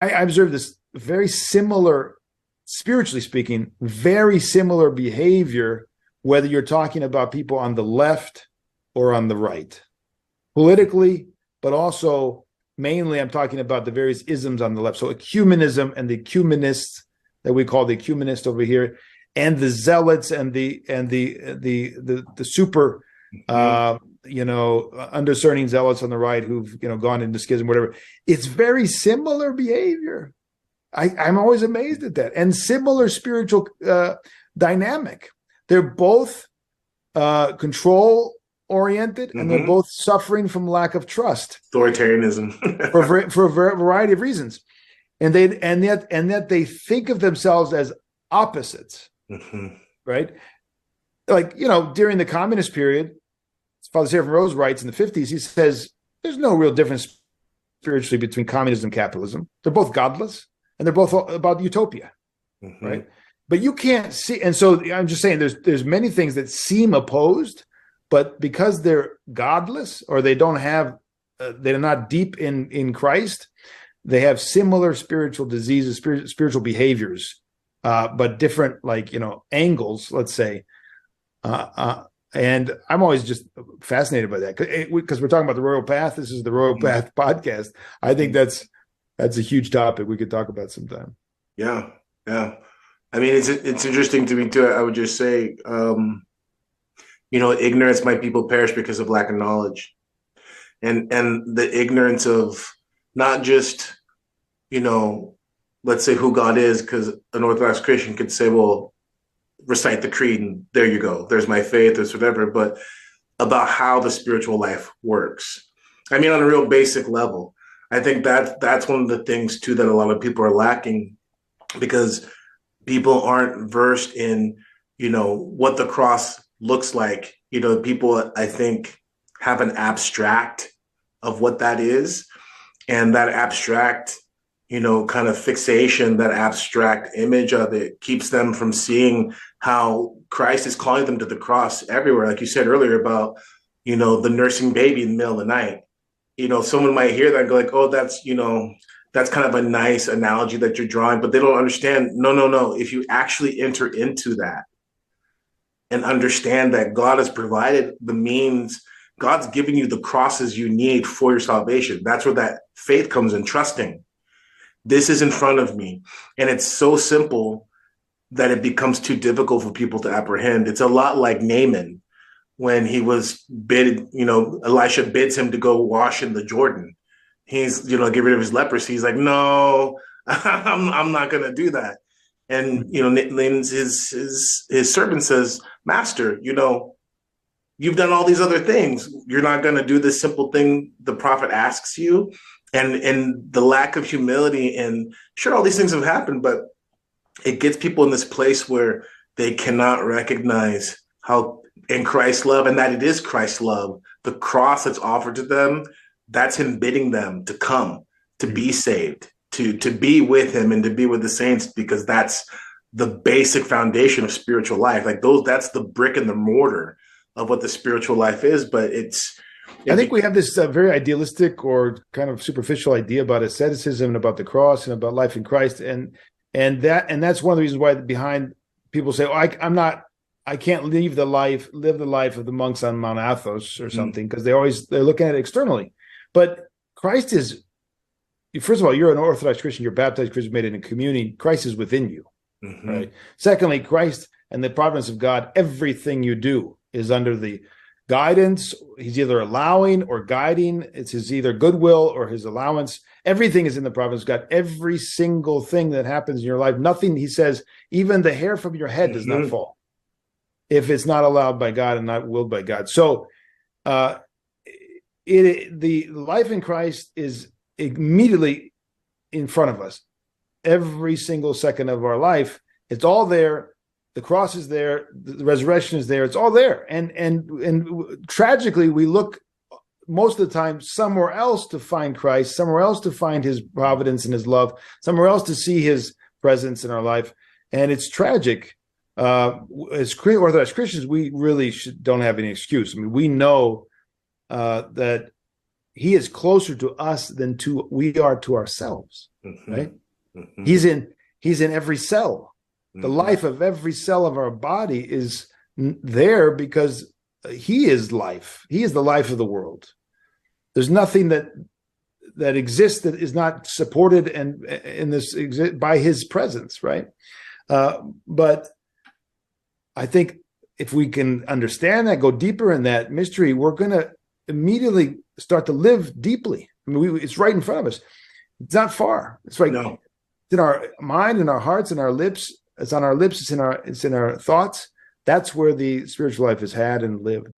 I observed this very similar, spiritually speaking, very similar behavior, whether you're talking about people on the left or on the right, politically, but also mainly I'm talking about the various isms on the left. So ecumenism and the ecumenists that we call the ecumenist over here, and the zealots and the super undiscerning zealots on the right who've gone into schism, whatever. It's very similar behavior. I'm always amazed at that, and similar spiritual dynamic. They're both control oriented, and they're both suffering from lack of trust, authoritarianism, for a variety of reasons, and yet they think of themselves as opposites, right? Like during the communist period, Father Seraphim Rose writes in the 50s. He says there's no real difference spiritually between communism and capitalism. They're both godless, and they're both about utopia, right? But you can't see, and so I'm just saying there's many things that seem opposed, but because they're godless or they don't have, they're not deep in Christ, they have similar spiritual diseases, spiritual behaviors, but different, angles, let's say. And I'm always just fascinated by that because we're talking about the Royal Path. This is the Royal Path podcast. I think that's a huge topic we could talk about sometime. Yeah. I mean, it's interesting to me too. I would just say, ignorance, my people perish because of lack of knowledge, and the ignorance of not just, let's say who God is, because an Orthodox Christian could say, well, recite the creed and there you go. There's my faith, there's whatever, but about how the spiritual life works. I mean, on a real basic level, I think that's one of the things too that a lot of people are lacking, because people aren't versed in, what the cross looks like. People, I think, have an abstract of what that is, and that abstract, kind of fixation, that abstract image of it keeps them from seeing how Christ is calling them to the cross everywhere. Like you said earlier about, the nursing baby in the middle of the night. Someone might hear that and go like, oh, that's kind of a nice analogy that you're drawing, but they don't understand. No. If you actually enter into that and understand that God has provided the means, God's given you the crosses you need for your salvation. That's where that faith comes in, trusting. This is in front of me. And it's so simple that it becomes too difficult for people to apprehend. It's a lot like Naaman when he was Elisha bids him to go wash in the Jordan. He's, get rid of his leprosy. He's like, no, I'm not going to do that. And, his servant says, Master, you've done all these other things. You're not going to do this simple thing the prophet asks you. And the lack of humility, and sure, all these things have happened, but it gets people in this place where they cannot recognize how in Christ's love, and that it is Christ's love, the cross that's offered to them, that's him bidding them to come, to be saved, to be with him and to be with the saints, because that's the basic foundation of spiritual life. That's the brick and the mortar of what the spiritual life is. But I think we have this very idealistic or kind of superficial idea about asceticism and about the cross and about life in Christ, and that's one of the reasons why behind people say, "Oh, I can't live the life of the monks on Mount Athos or something," because they're looking at it externally. But Christ is, first of all, you're an Orthodox Christian, you're baptized Christian, made in a community. Christ is within you, right? Secondly, Christ and the providence of God, everything you do is under the guidance. He's either allowing or guiding. It's his either goodwill or his allowance. Everything is in the providence of God. Every single thing that happens in your life, nothing, he says, even the hair from your head does not fall if it's not allowed by God and not willed by God. So the life in Christ is immediately in front of us. Every single second of our life, it's all there. The cross is there. The resurrection is there. It's all there. And tragically, we look most of the time somewhere else to find Christ, somewhere else to find his providence and his love, somewhere else to see his presence in our life. And it's tragic. As Orthodox Christians, we really don't have any excuse. I mean, we know that he is closer to us than we are to ourselves. right? He's in every cell. The life of every cell of our body is there because he is life. He is the life of the world. There's nothing that exists that is not supported and in this by his presence, right? But I think if we can understand that, go deeper in that mystery, we're going to immediately start to live deeply. I mean, it's right in front of us. It's not far. It's right. No. It's in our mind, in our hearts, in our lips. It's on our lips. It's in our thoughts. That's where the spiritual life is had and lived.